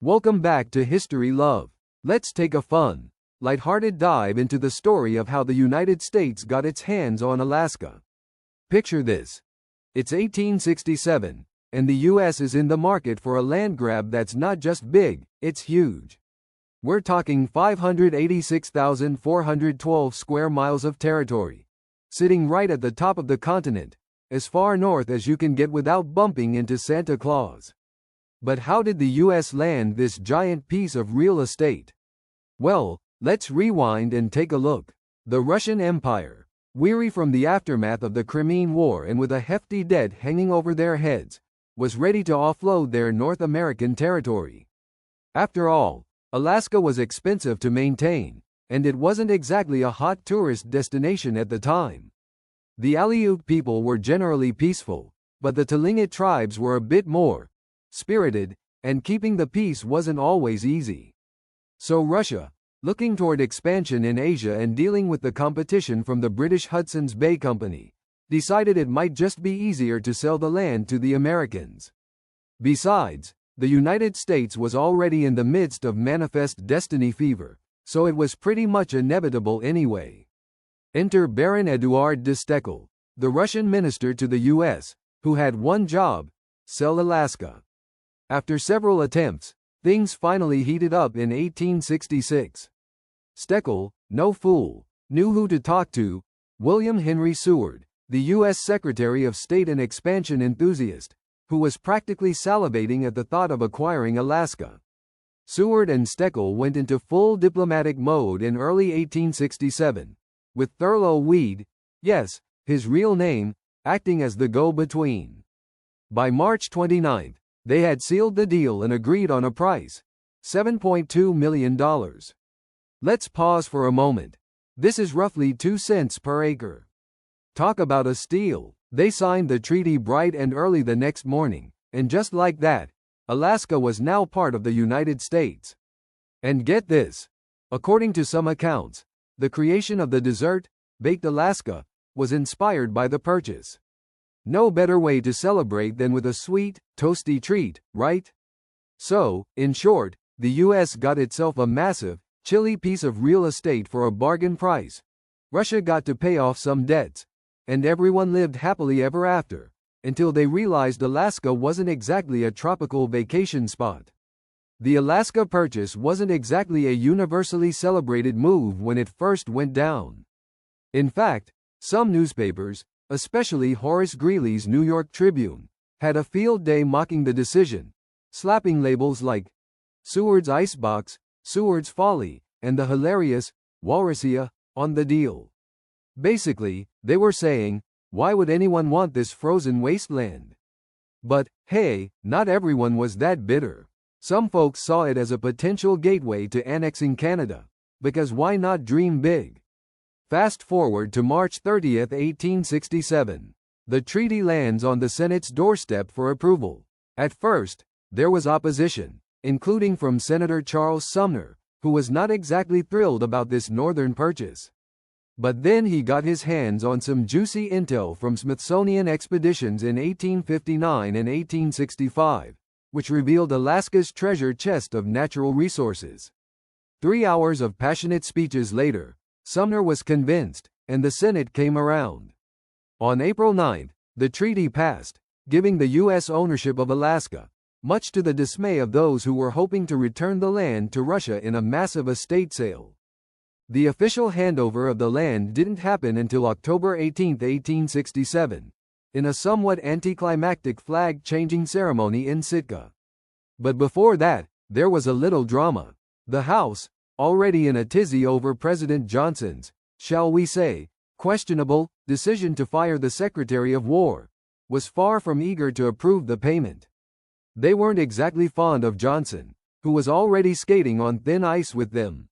Welcome back to History Love. Let's take a fun, lighthearted dive into the story of how the United States got its hands on Alaska. Picture this. It's 1867, and the US is in the market for a land grab that's not just big, it's huge. We're talking 586,412 square miles of territory, sitting right at the top of the continent, as far north as you can get without bumping into Santa Claus. But how did the US land this giant piece of real estate? Well, let's rewind and take a look. The Russian Empire, weary from the aftermath of the Crimean War and with a hefty debt hanging over their heads, was ready to offload their North American territory. After all, Alaska was expensive to maintain, and it wasn't exactly a hot tourist destination at the time. The Aleut people were generally peaceful, but the Tlingit tribes were a bit more spirited, and keeping the peace wasn't always easy. So Russia, looking toward expansion in Asia and dealing with the competition from the British Hudson's Bay Company, decided it might just be easier to sell the land to the Americans. Besides, the United States was already in the midst of manifest destiny fever, so it was pretty much inevitable anyway. Enter Baron Eduard de Stekel, the Russian minister to the U.S., who had one job: sell Alaska. After several attempts, things finally heated up in 1866. Stekel, no fool, knew who to talk to: William Henry Seward, the U.S. Secretary of State and expansion enthusiast, who was practically salivating at the thought of acquiring Alaska. Seward and Stekel went into full diplomatic mode in early 1867, with Thurlow Weed, yes, his real name, acting as the go-between. By March 29, they had sealed the deal and agreed on a price: $7.2 million. Let's pause for a moment. This is roughly 2 cents per acre. Talk about a steal. They signed the treaty bright and early the next morning, and just like that, Alaska was now part of the United States. And get this. According to some accounts, the creation of the dessert, baked Alaska, was inspired by the purchase. No better way to celebrate than with a sweet, toasty treat, right? So, in short, the US got itself a massive, chilly piece of real estate for a bargain price. Russia got to pay off some debts, and everyone lived happily ever after, until they realized Alaska wasn't exactly a tropical vacation spot. The Alaska purchase wasn't exactly a universally celebrated move when it first went down. In fact, some newspapers, especially Horace Greeley's New York Tribune, had a field day mocking the decision, slapping labels like Seward's Icebox, Seward's Folly, and the hilarious Walrusia on the deal. Basically, they were saying, why would anyone want this frozen wasteland? But, hey, not everyone was that bitter. Some folks saw it as a potential gateway to annexing Canada, because why not dream big? Fast forward to March 30, 1867. The treaty lands on the Senate's doorstep for approval. At first, there was opposition, including from Senator Charles Sumner, who was not exactly thrilled about this northern purchase. But then he got his hands on some juicy intel from Smithsonian expeditions in 1859 and 1865, which revealed Alaska's treasure chest of natural resources. 3 hours of passionate speeches later, Sumner was convinced, and the Senate came around. On April 9, the treaty passed, giving the U.S. ownership of Alaska, much to the dismay of those who were hoping to return the land to Russia in a massive estate sale. The official handover of the land didn't happen until October 18, 1867, in a somewhat anticlimactic flag-changing ceremony in Sitka. But before that, there was a little drama. The House, already in a tizzy over President Johnson's, shall we say, questionable decision to fire the Secretary of War, was far from eager to approve the payment. They weren't exactly fond of Johnson, who was already skating on thin ice with them.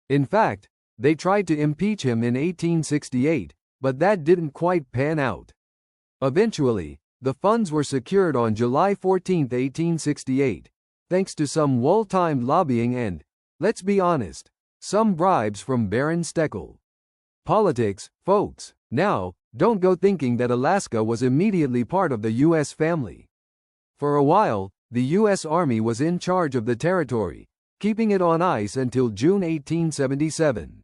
In fact, they tried to impeach him in 1868, but that didn't quite pan out. Eventually, the funds were secured on July 14, 1868, thanks to some well-timed lobbying and, let's be honest, some bribes from Baron Stekel. Politics, folks. Now, don't go thinking that Alaska was immediately part of the U.S. family. For a while, the U.S. Army was in charge of the territory, keeping it on ice until June 1877.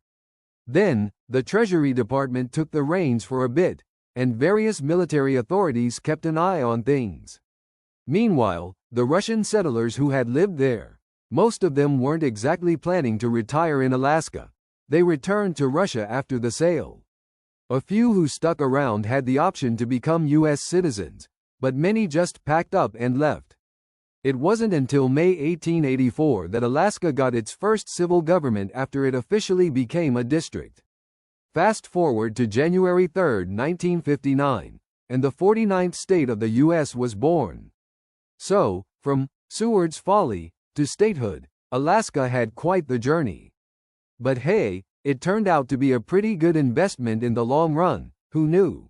Then, the Treasury Department took the reins for a bit, and various military authorities kept an eye on things. Meanwhile, the Russian settlers who had lived there, most of them weren't exactly planning to retire in Alaska. They returned to Russia after the sale. A few who stuck around had the option to become U.S. citizens, but many just packed up and left. It wasn't until May 1884 that Alaska got its first civil government after it officially became a district. Fast forward to January 3, 1959, and the 49th state of the U.S. was born. So, from Seward's Folly to statehood, Alaska had quite the journey. But hey, it turned out to be a pretty good investment in the long run, who knew?